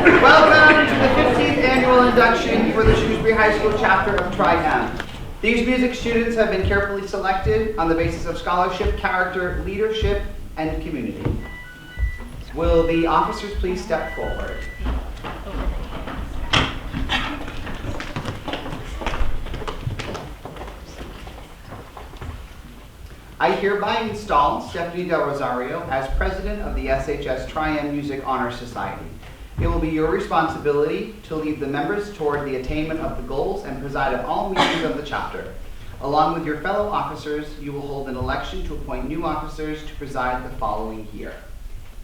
Welcome to the 15th annual induction for the Shrewsbury High School chapter of Tri-M. These music students have been carefully selected on the basis of scholarship, character, leadership, and community. Will the officers please step forward? I hereby install Stephanie Del Rosario as president of the SHS Tri-M Music Honor Society. It will be your responsibility to lead the members toward the attainment of the goals and preside at all meetings of the chapter. Along with your fellow officers, you will hold an election to appoint new officers to preside the following year.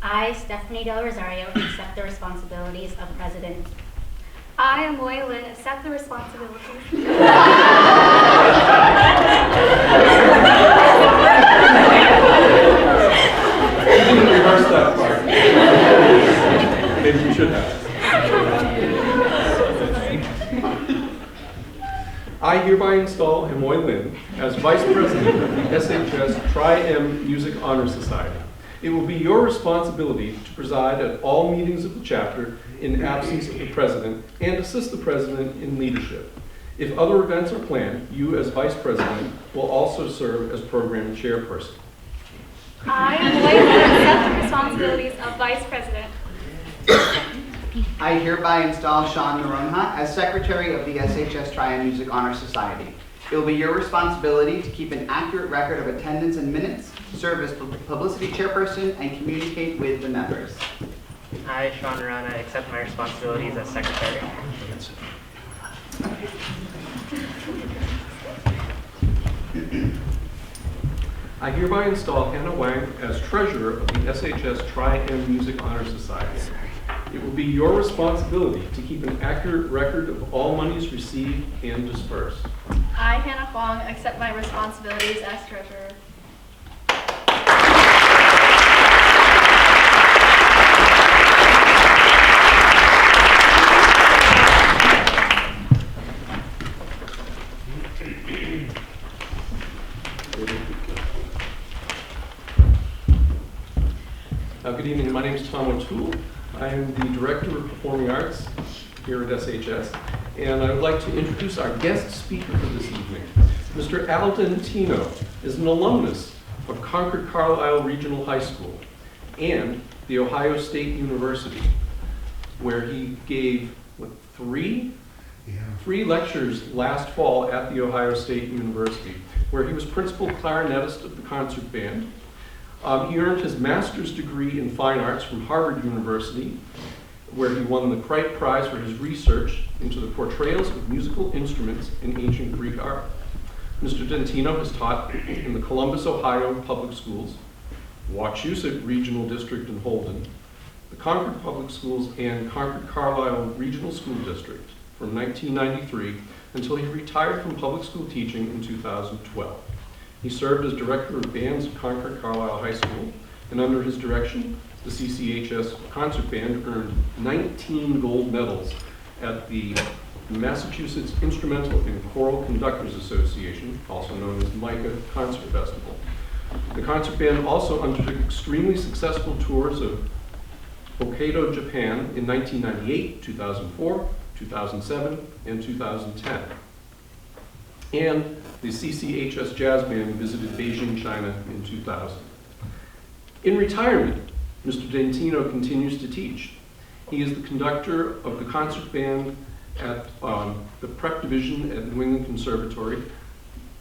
I, Stephanie Del Rosario, accept the responsibilities of president. I, Amoy Lynn, accept the responsibilities. We didn't rehearse that part. Maybe we should have. I hereby install Amoy Lynn as Vice President of the SHS Tri-M Music Honor Society. It will be your responsibility to preside at all meetings of the chapter in absence of the President and assist the President in leadership. If other events are planned, you as Vice President will also serve as Program Chairperson. I, Amoy Lynn, accept the responsibilities of Vice President. I hereby install Sean Naronha as Secretary of the SHS Tri-M Music Honor Society. It will be your responsibility to keep an accurate record of attendance and minutes, serve as publicity chairperson, and communicate with the members. I, Sean Naronha, accept my responsibilities as Secretary. I hereby install Hannah Wang as Treasurer of the SHS Tri-M Music Honor Society. It will be your responsibility to keep an accurate record of all monies received and dispersed. I, Hannah Huang, accept my responsibilities as Treasurer. Good evening, my name is Tom O'Toole. I am the Director of Performing Arts here at SHS, and I would like to introduce our guest speaker for this evening. Mr. Al Dentino is an alumnus of Concord Carlisle Regional High School and The Ohio State University, where he gave, three lectures last fall at The Ohio State University, where he was principal clarinetist of the concert band. He earned his master's degree in fine arts from Harvard University, where he won the Kripe Prize for his research into the portrayals of musical instruments in ancient Greek art. Mr. Dentino has taught in the Columbus, Ohio Public Schools, Wachusett Regional District in Holden, the Concord Public Schools, and Concord Carlisle Regional School District from 1993 until he retired from public school teaching in 2012. He served as Director of Bands at Concord Carlisle High School, and under his direction, the CCHS Concert Band earned 19 gold medals at the Massachusetts Instrumental and Choral Conductors Association, also known as MICA Concert Festival. The concert band also undertook extremely successful tours of Hokkaido, Japan in 1998, 2004, 2007, and 2010. And the CCHS Jazz Band visited Beijing, China in 2000. In retirement, Mr. Dentino continues to teach. He is the conductor of the concert band at the Prep Division at New England Conservatory,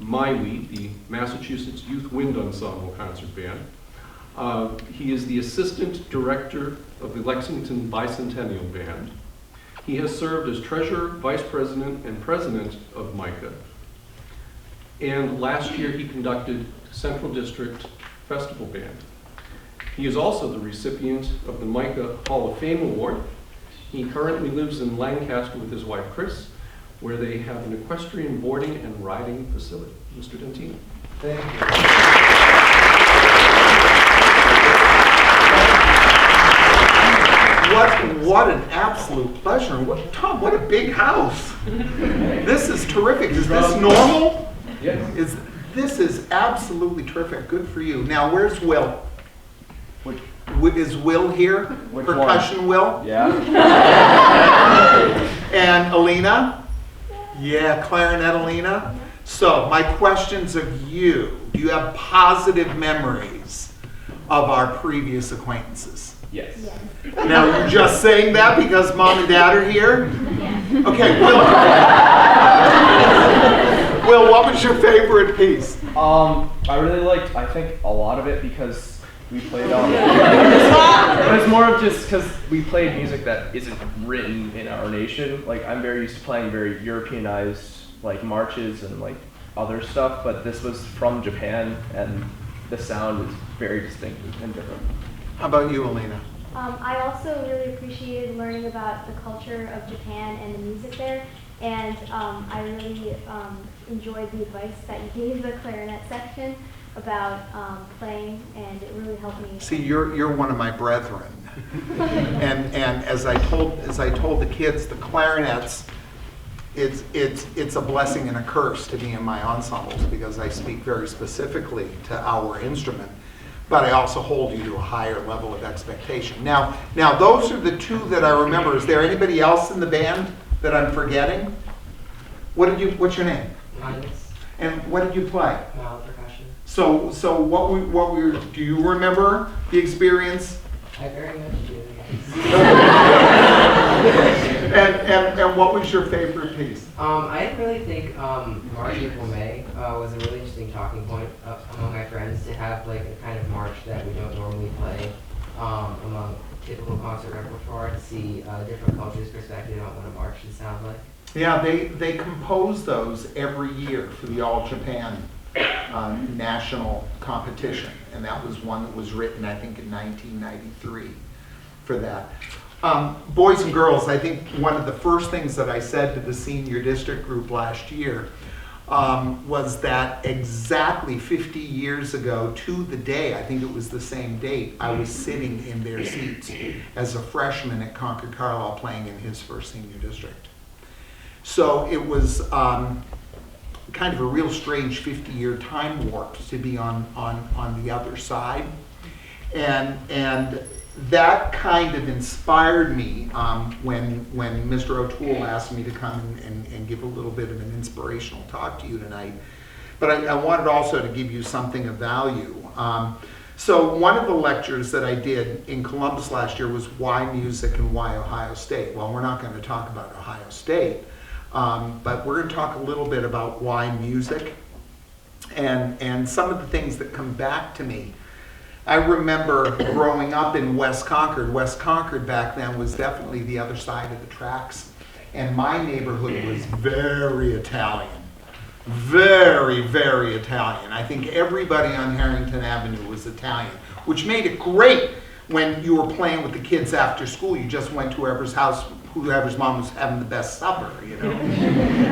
MIWI, the Massachusetts Youth Wind Ensemble Concert Band. He is the assistant director of the Lexington Bicentennial Band. He has served as treasurer, vice president, and president of MICA. And last year he conducted Central District Festival Band. He is also the recipient of the MICA Hall of Fame Award. He currently lives in Lancaster with his wife Chris, where they have an equestrian boarding and riding facility. Mr. Dentino. Thank you. What an absolute pleasure. Tom, what a big house. This is terrific. Is this normal? Yes. This is absolutely terrific. Good for you. Now, where's Will? Is Will here? Which Percussion Will? Yeah. And Alina? Yeah, clarinet Alina. So my questions of you, do you have positive memories of our previous acquaintances? Yes. Now, you're just saying that because mom and dad are here? Okay, Will, what was your favorite piece? I really liked, I think, a lot of it because we played it was more of just because we played music that isn't written in our nation. Like, I'm very used to playing very Europeanized, like, marches and, like, other stuff, but this was from Japan, and the sound is very distinctive and different. How about you, Alina? I also really appreciated learning about the culture of Japan and the music there, and I really enjoyed the advice that you gave the clarinet section about playing, and it really helped me. See, you're one of my brethren, and as I told the kids, the clarinets, it's a blessing and a curse to be in my ensembles because I speak very specifically to our instrument. But I also hold you to a higher level of expectation. Now those are the two that I remember. Is there anybody else in the band that I'm forgetting? What's your name? Minus And what did you play? percussion. So do you remember the experience? I very much do. And what was your favorite piece? I really think March, April, May was a really interesting talking point among my friends to have like a kind of march that we don't normally play among typical concert repertoire to see different cultures' perspective on what a march should sound like. Yeah, they compose those every year for the All Japan national competition, and that was one that was written, I think, in 1993 for that. Boys and girls, I think one of the first things that I said to the senior district group last year was that exactly 50 years ago to the day, I think it was the same date, I was sitting in their seats as a freshman at Concord Carlisle playing in his first senior district. So it was kind of a real strange 50-year time warp to be on the other side. And that kind of inspired me when Mr. O'Toole asked me to come and give a little bit of an inspirational talk to you tonight. But I wanted also to give you something of value. So one of the lectures that I did in Columbus last year was why music and why Ohio State. Well, we're not going to talk about Ohio State, but we're going to talk a little bit about why music and some of the things that come back to me. I remember growing up in West Concord. West Concord back then was definitely the other side of the tracks. And my neighborhood was very Italian. Very, very Italian. I think everybody on Harrington Avenue was Italian, which made it great when you were playing with the kids after school. You just went to whoever's house, whoever's mom was having the best supper, you know.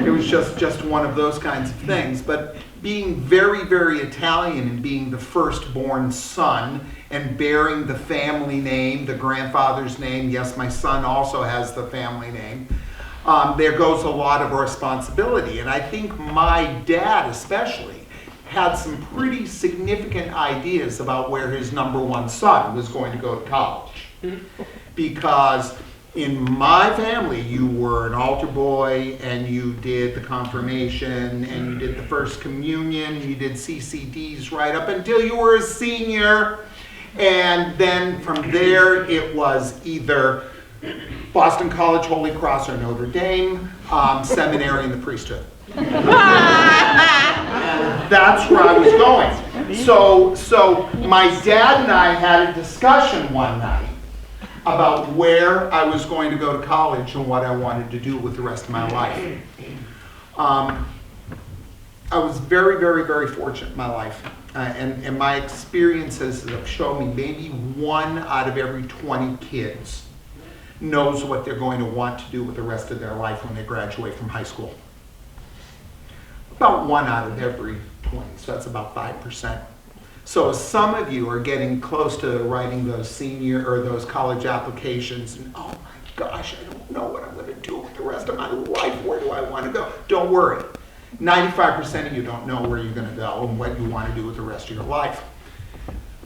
It was just one of those kinds of things. But being very, very Italian and being the firstborn son and bearing the family name, the grandfather's name, yes, my son also has the family name, there goes a lot of responsibility. And I think my dad especially had some pretty significant ideas about where his number one son was going to go to college. Because in my family, you were an altar boy, and you did the confirmation, and you did the first communion, you did CCDs right up until you were a senior. And then from there, it was either Boston College, Holy Cross, or Notre Dame, seminary, and the priesthood. And that's where I was going. So my dad and I had a discussion one night about where I was going to go to college and what I wanted to do with the rest of my life. I was very, very, very fortunate in my life. And my experiences have shown me maybe 1 out of every 20 kids knows what they're going to want to do with the rest of their life when they graduate from high school. About 1 out of every 20, so that's about 5%. So some of you are getting close to writing those senior or those college applications, and oh my gosh, I don't know what I'm going to do with the rest of my life. Where do I want to go? Don't worry. 95% of you don't know where you're going to go and what you want to do with the rest of your life.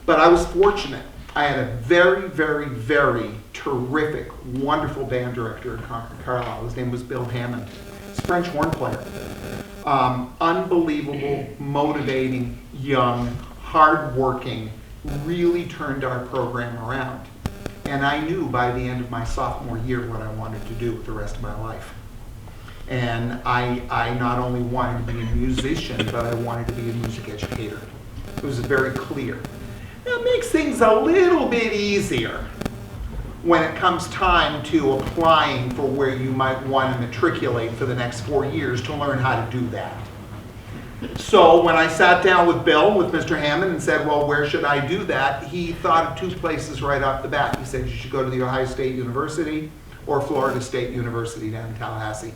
But I was fortunate I had a very, very, very terrific, wonderful band director at Concord Carlisle. His name was Bill Hammond. He's a French horn player. Unbelievable, motivating, young, hardworking, really turned our program around. And I knew by the end of my sophomore year what I wanted to do with the rest of my life. And I not only wanted to be a musician, but I wanted to be a music educator. It was very clear. That makes things a little bit easier when it comes time to applying for where you might want to matriculate for the next 4 years to learn how to do that. So when I sat down with Bill, with Mr. Hammond, and said, well, where should I do that? He thought of 2 places right off the bat. He said, you should go to the Ohio State University or Florida State University down in Tallahassee.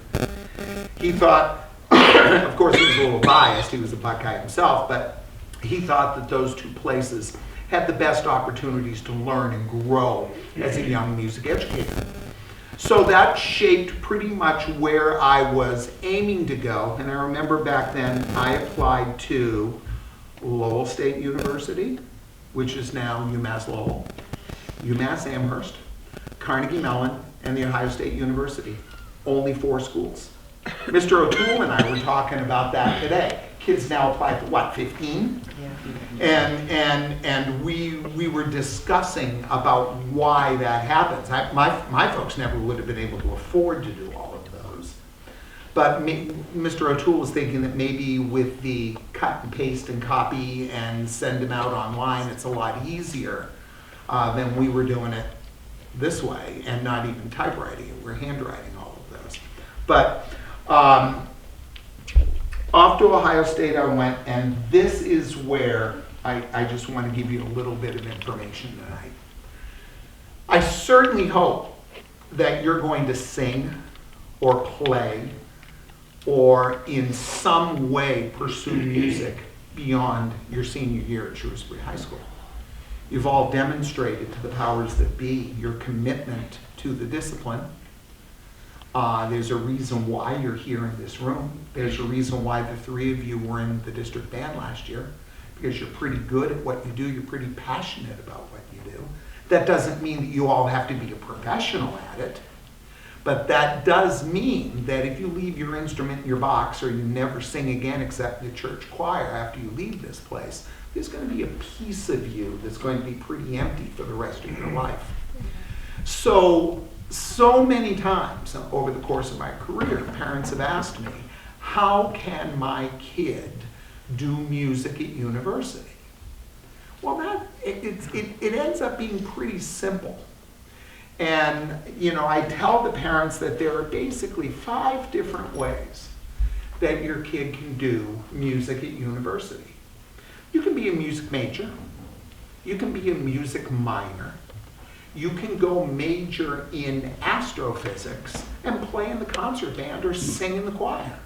He thought, of course he was a little biased, he was a Buckeye himself, but he thought that those 2 places had the best opportunities to learn and grow as a young music educator. So that shaped pretty much where I was aiming to go. And I remember back then I applied to Lowell State University, which is now UMass Lowell, UMass Amherst, Carnegie Mellon, and the Ohio State University. Only 4 schools. Mr. O'Toole and I were talking about that today. Kids now apply for what, 15? Yeah. And we were discussing about why that happens. My folks never would have been able to afford to do all of those. But Mr. O'Toole was thinking that maybe with the cut and paste and copy and send them out online, it's a lot easier than we were doing it this way, and not even typewriting. We're handwriting all of those. But off to Ohio State I went, and this is where I just want to give you a little bit of information tonight. I certainly hope that you're going to sing or play or in some way pursue music beyond your senior year at Shrewsbury High School. You've all demonstrated to the powers that be your commitment to the discipline. There's a reason why you're here in this room. There's a reason why the 3 of you were in the district band last year, because you're pretty good at what you do. You're pretty passionate about what you do. That doesn't mean that you all have to be a professional at it, but that does mean that if you leave your instrument in your box or you never sing again except in the church choir after you leave this place, there's going to be a piece of you that's going to be pretty empty for the rest of your life. So many times over the course of my career, parents have asked me, how can my kid do music at university? Well, it ends up being pretty simple. And, you know, I tell the parents that there are basically 5 different ways that your kid can do music at university. You can be a music major. You can be a music minor. You can go major in astrophysics and play in the concert band or sing in the choir.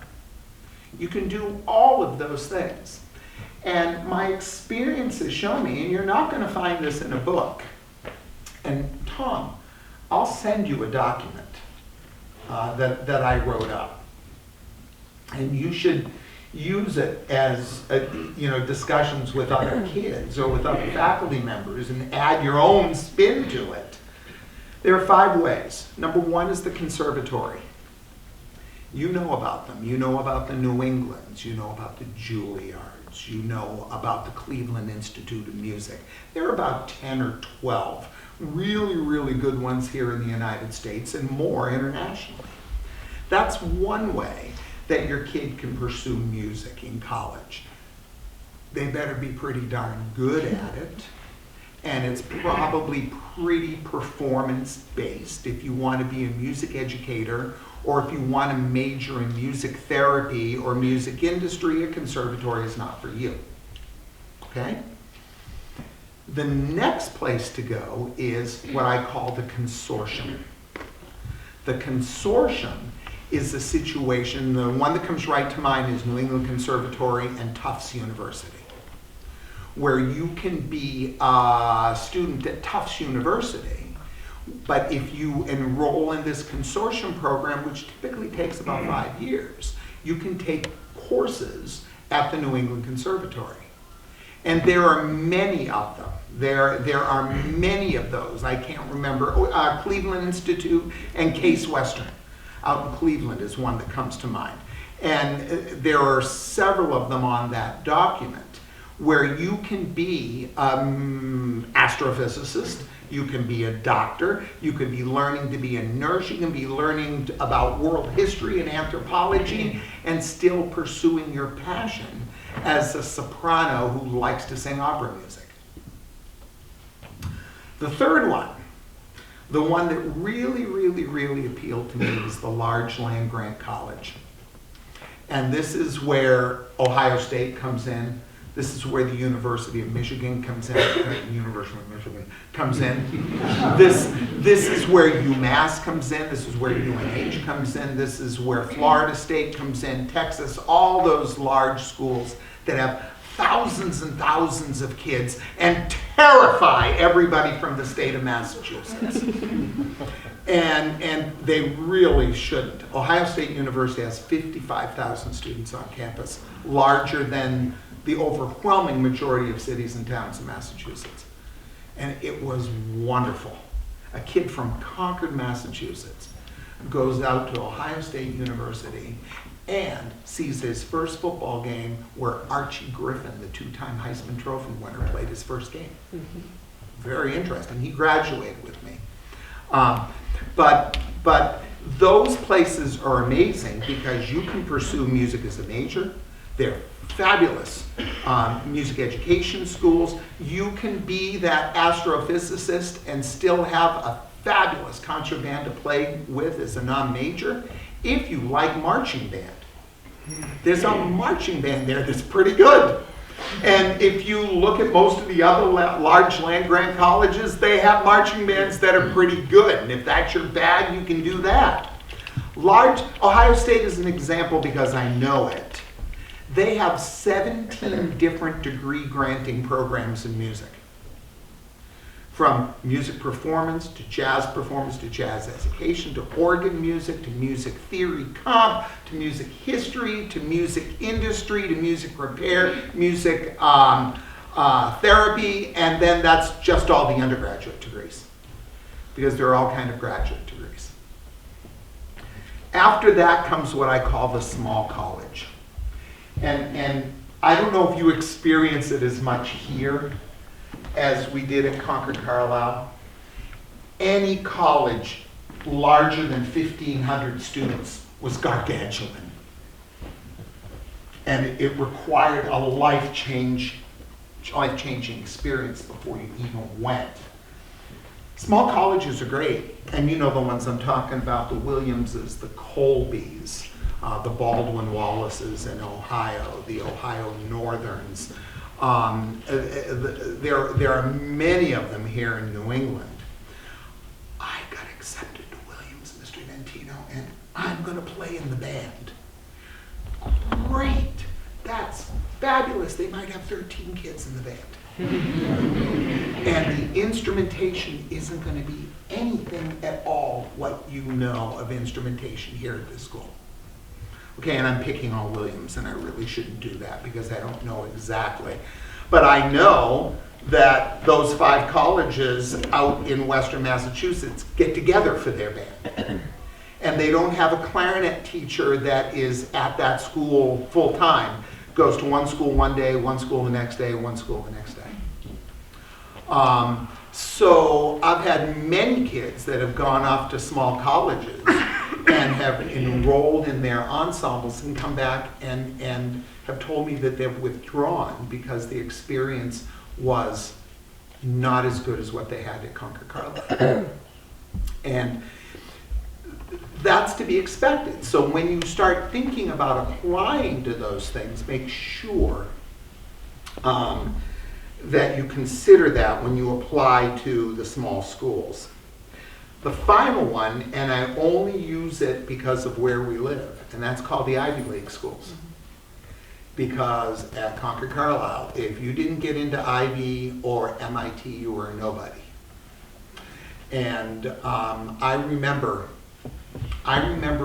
You can do all of those things. And my experience has shown me, and you're not going to find this in a book, and Tom, I'll send you a document that I wrote up. And you should use it as discussions with other kids or with other faculty members and add your own spin to it. There are 5 ways. Number 1 is the conservatory. You know about them. You know about the New Englands. You know about the Juilliards. You know about the Cleveland Institute of Music. There are about 10 or 12 really, really good ones here in the United States and more internationally. That's one way that your kid can pursue music in college. They better be pretty darn good at it, and it's probably pretty performance-based. If you want to be a music educator, or if you want to major in music therapy or music industry, a conservatory is not for you. Okay? The next place to go is what I call the consortium. The consortium is a situation, the one that comes right to mind is New England Conservatory and Tufts University, where you can be a student at Tufts University, but if you enroll in this consortium program, which typically takes about 5 years, you can take courses at the New England Conservatory. And there are many of them. There are many of those. I can't remember. Cleveland Institute and Case Western out in Cleveland is one that comes to mind. And there are several of them on that document where you can be astrophysicist, you can be a doctor, you can be learning to be a nurse, you can be learning about world history and anthropology, and still pursuing your passion as a soprano who likes to sing opera music. The third one, the one that really appealed to me, was the large land grant college. And this is where Ohio State comes in. This is where the University of Michigan comes in. University of Michigan comes in. This is where UMass comes in. This is where UNH comes in. This is where Florida State comes in. Texas, all those large schools that have thousands and thousands of kids and terrify everybody from the state of Massachusetts. And they really shouldn't. Ohio State University has 55,000 students on campus, larger than the overwhelming majority of cities and towns in Massachusetts. And it was wonderful. A kid from Concord, Massachusetts, goes out to Ohio State University and sees his first football game where Archie Griffin, the two-time Heisman Trophy winner, played his first game. Very interesting. He graduated with me. But those places are amazing because you can pursue music as a major. They're fabulous music education schools. You can be that astrophysicist and still have a fabulous concert band to play with as a non-major if you like marching band. There's a marching band there that's pretty good. And if you look at most of the other large land-grant colleges, they have marching bands that are pretty good. And if that's your bag, you can do that. Ohio State is an example because I know it. They have 17 different degree granting programs in music. From music performance to jazz education, to organ music, to music theory comp, to music history, to music industry, to music repair, music therapy, and then that's just all the undergraduate degrees, because there are all kinds of graduate degrees. After that comes what I call the small college. And I don't know if you experience it as much here as we did at Concord Carlisle. Any college larger than 1,500 students was gargantuan. And it required a life-changing experience before you even went. Small colleges are great, and you know the ones I'm talking about, the Williamses, the Colbys, the Baldwin Wallaces in Ohio, the Ohio Northerns. There are many of them here in New England. I got accepted to Williams, Mr. Ventino, and I'm going to play in the band. Great. That's fabulous. They might have 13 kids in the band. And the instrumentation isn't going to be anything at all what you know of instrumentation here at this school. Okay, and I'm picking on Williams, and I really shouldn't do that because I don't know exactly. But I know that those 5 colleges out in Western Massachusetts get together for their band. And they don't have a clarinet teacher that is at that school full time. Goes to one school one day, one school the next day, one school the next day. So I've had many kids that have gone off to small colleges and have enrolled in their ensembles and come back and have told me that they've withdrawn because the experience was not as good as what they had at Concord Carlisle. And that's to be expected. So when you start thinking about applying to those things, make sure that you consider that when you apply to the small schools. The final one, and I only use it because of where we live, and that's called the Ivy League schools. Because at Concord Carlisle, if you didn't get into Ivy or MIT, you were a nobody. And I remember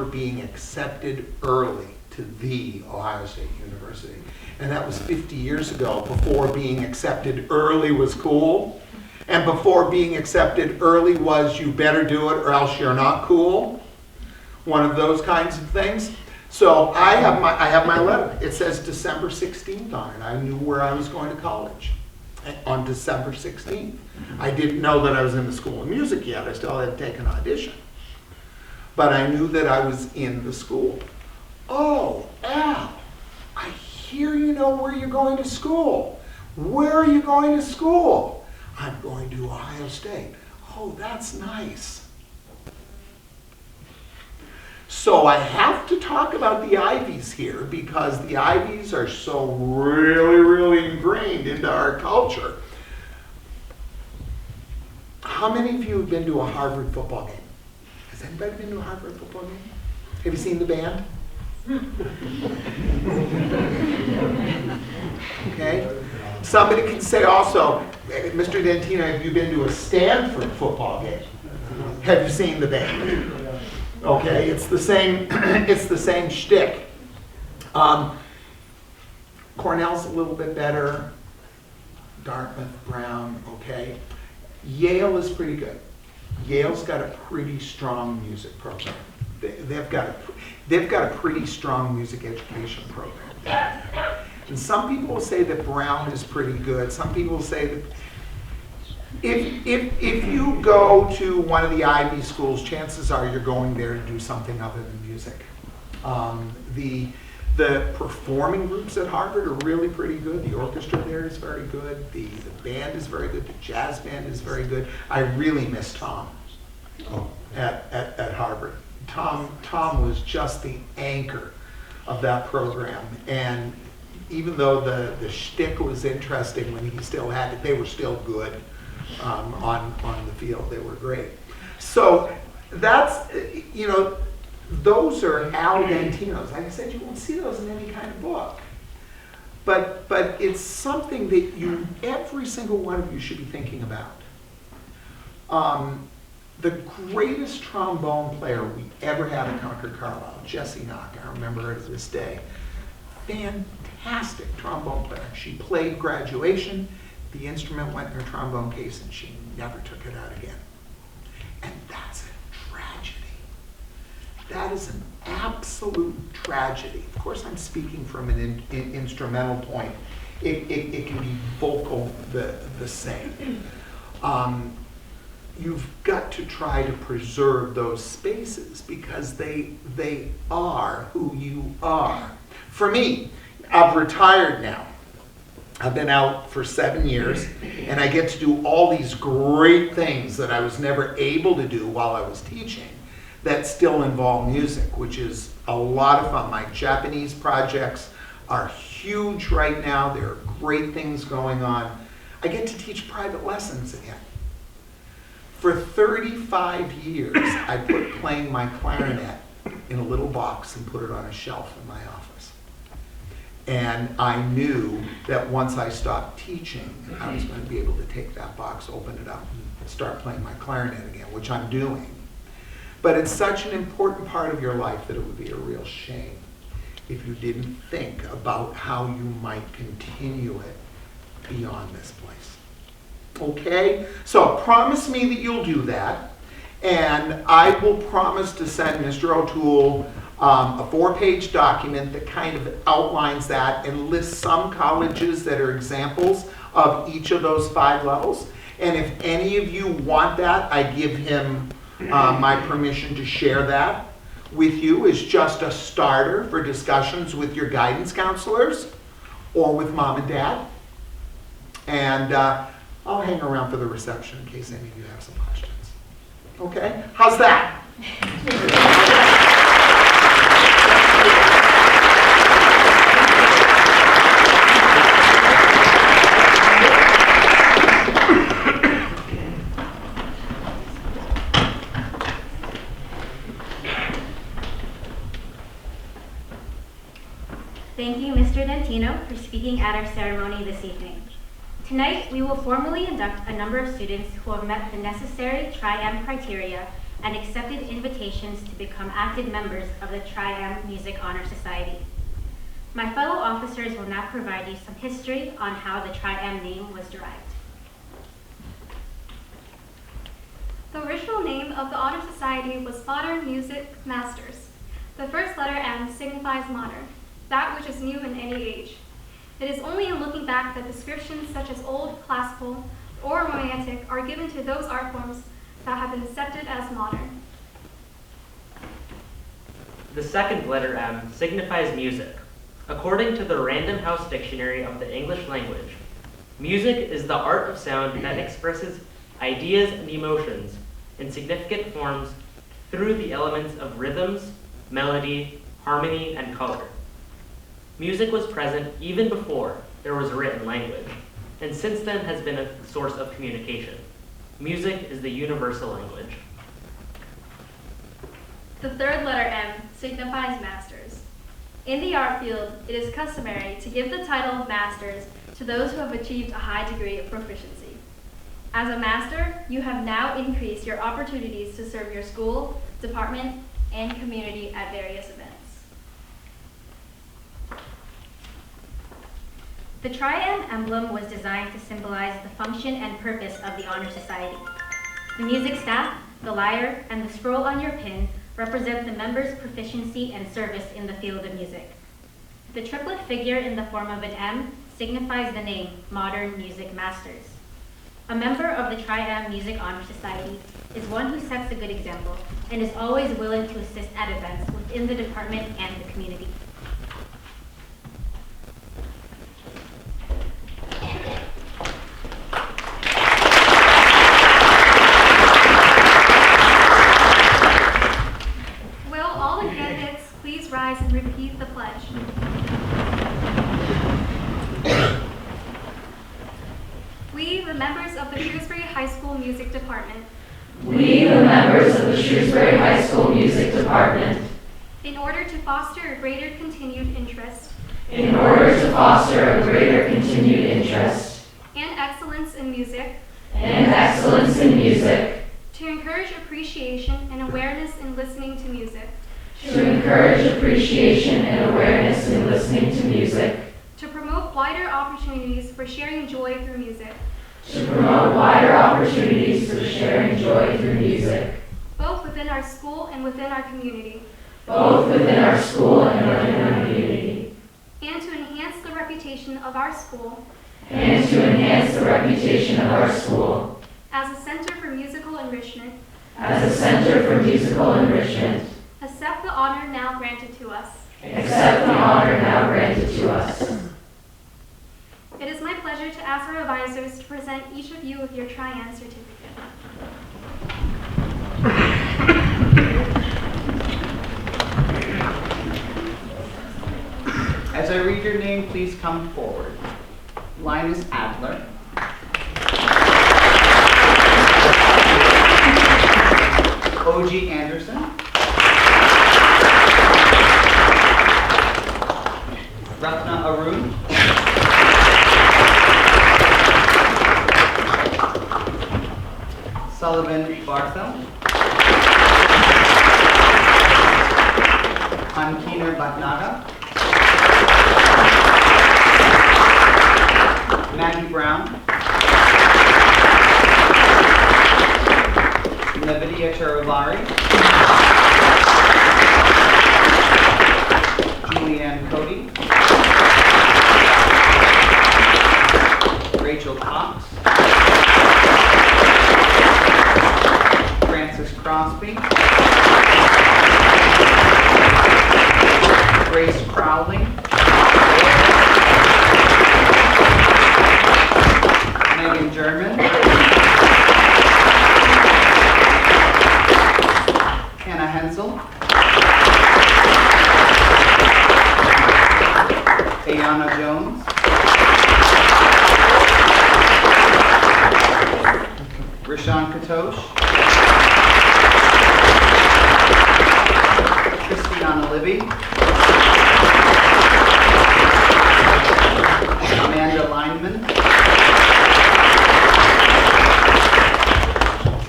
being accepted early to the Ohio State University. And that was 50 years ago, before being accepted early was cool. And before being accepted early was you better do it or else you're not cool. One of those kinds of things. So I have my letter. It says December 16th on it. I knew where I was going to college on December 16th. I didn't know that I was in the School of Music yet. I still had to take an audition. But I knew that I was in the school. Oh, Al, I hear you know where you're going to school. Where are you going to school? I'm going to Ohio State. Oh, that's nice. So I have to talk about the Ivies here because the Ivies are so really, really ingrained into our culture. How many of you have been to a Harvard football game? Has anybody been to a Harvard football game? Have you seen the band? Okay. Somebody can say also, Mr. Dentino, have you been to a Stanford football game? Have you seen the band? Okay, it's the same. It's the same shtick. Cornell's a little bit better. Dartmouth, Brown, okay. Yale is pretty good. Yale's got a pretty strong music program. They've got a pretty strong music education program. And some people will say that Brown is pretty good. Some people will say that if you go to one of the Ivy schools, chances are you're going there to do something other than music. The performing groups at Harvard are really pretty good. The orchestra there is very good. The band is very good. The jazz band is very good. I really miss Tom at Harvard. Tom was just the anchor of that program. And even though the shtick was interesting when he still had it, they were still good on the field. They were great. So that's, you know, those are Al Dentino's. Like I said, you won't see those in any kind of book. But it's something that every single one of you should be thinking about. The greatest trombone player we ever had at Concord Carlisle, Jessie Knock, I remember her to this day. Fantastic trombone player. She played Graduation. The instrument went in her trombone case and she never took it out again. And that's a tragedy. That is an absolute tragedy. Of course, I'm speaking from an instrumental point. It can be vocal the same. You've got to try to preserve those spaces because they are who you are. For me, I've retired now. I've been out for 7 years, and I get to do all these great things that I was never able to do while I was teaching that still involve music, which is a lot of fun. My Japanese projects are huge right now. There are great things going on. I get to teach private lessons again. For 35 years, I put playing my clarinet in a little box and put it on a shelf in my office. And I knew that once I stopped teaching, I was going to be able to take that box, open it up, and start playing my clarinet again, which I'm doing. But it's such an important part of your life that it would be a real shame if you didn't think about how you might continue it beyond this place. Okay? So promise me that you'll do that, and I will promise to send Mr. O'Toole a 4-page document that kind of outlines that and lists some colleges that are examples of each of those 5 levels. And if any of you want that, I give him my permission to share that with you as just a starter for discussions with your guidance counselors or with mom and dad. And I'll hang around for the reception in case any of you have some questions. Okay? How's that? Thank you, Mr. Dentino, for speaking at our ceremony this evening. Tonight, we will formally induct a number of students who have met the necessary tri-M criteria and accepted invitations to become active members of the Tri-M Music Honor Society. My fellow officers will now provide you some history on how the Tri-M name was derived. The original name of the Honor Society was Modern Music Masters. The first letter M signifies modern, that which is new in any age. It is only in looking back that descriptions such as old, classical, or romantic are given to those art forms that have been accepted as modern. The second letter M signifies music. According to the Random House Dictionary of the English Language, music is the art of sound that expresses ideas and emotions in significant forms through the elements of rhythms, melody, harmony, and color. Music was present even before there was written language, and since then has been a source of communication. Music is the universal language. The third letter M signifies masters. In the art field, it is customary to give the title of masters to those who have achieved a high degree of proficiency. As a master, you have now increased your opportunities to serve your school, department, and community at various events. The Tri-M emblem was designed to symbolize the function and purpose of the Honor Society. The music staff, the lyre, and the scroll on your pin represent the members' proficiency and service in the field of music. The triplet figure in the form of an M signifies the name Modern Music Masters. A member of the Tri-M Music Honor Society is one who sets a good example and is always willing to assist at events within the department and the community. Will all the candidates please rise and repeat the pledge? We, the members of the Shrewsbury High School Music Department, We, the members of the Shrewsbury High School Music Department, in order to foster a greater continued interest in order to foster a greater continued interest and excellence in music, and excellence in music, to encourage appreciation and awareness in listening to music, to encourage appreciation and awareness in listening to music, to promote wider opportunities for sharing joy through music, to promote wider opportunities for sharing joy through music, both within our school and within our community, both within our school and within our community, and to enhance the reputation of our school and to enhance the reputation of our school as a center for musical enrichment. as a center for musical enrichment. Accept the honor now granted to us. Accept the honor now granted to us. It is my pleasure to ask our advisors to present each of you with your Tri-M certificate. As I read your name, please come forward. Linus Adler. O.G. Anderson. Ratna Arun. Sullivan Barthel. Ankeener Bhatnagar. Maggie Brown. Navidya Charavari. Julianne Cody. Rachel Cox. Francis Crosby. Grace Crowley. Megan German. Hannah Hensel. Ayana Jones. Rashawn Katosh. Christiana Libby. Amanda Lineman.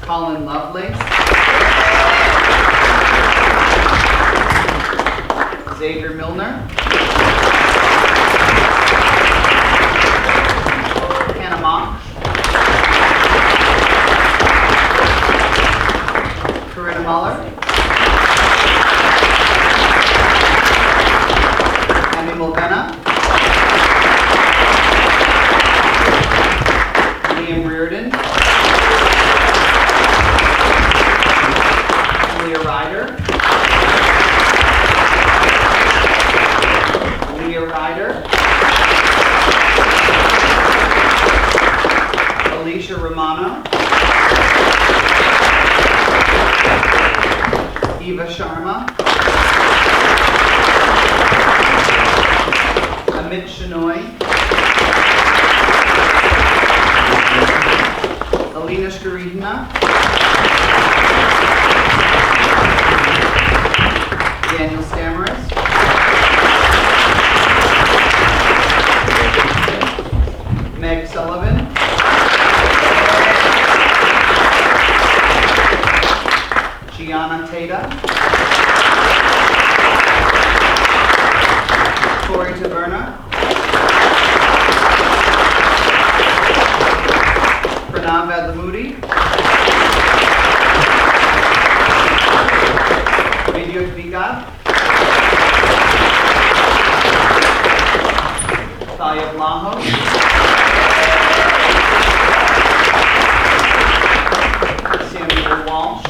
Colin Lovelace. Xavier Milner, Hannah Mock, Corinna Muller, Emmy Mulvena, Liam Reardon, Leah Ryder, Alicia Romano, Eva Sharma, Amit Shenoy, Alina Shkarina, Daniel Stamaris, Meg Sullivan, Gianna Tata, Tori Taverna, Pranav Vadlamudi, Vidyut Vigat, Tayyab Lahos, Samuel Walsh,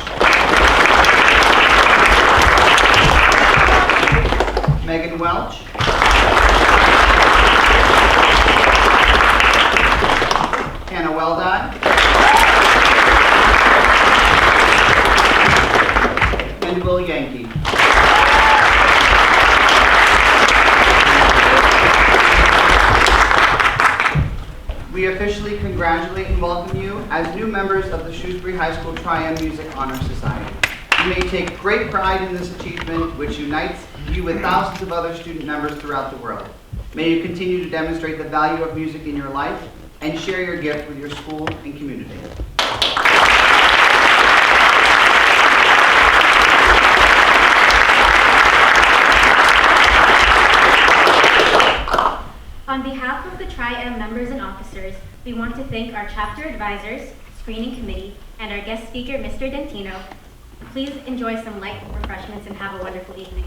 Megan Welch, Hannah Weldon, and Will Yankee. We officially congratulate and welcome you as new members of the Shrewsbury High School Triumph Music Honor Society. You may take great pride in this achievement, which unites you with thousands of other student members throughout the world. May you continue to demonstrate the value of music in your life and share your gift with your school and community. On behalf of the Tri-M members and officers, we want to thank our chapter advisors, screening committee, and our guest speaker, Mr. Dentino. Please enjoy some light refreshments and have a wonderful evening.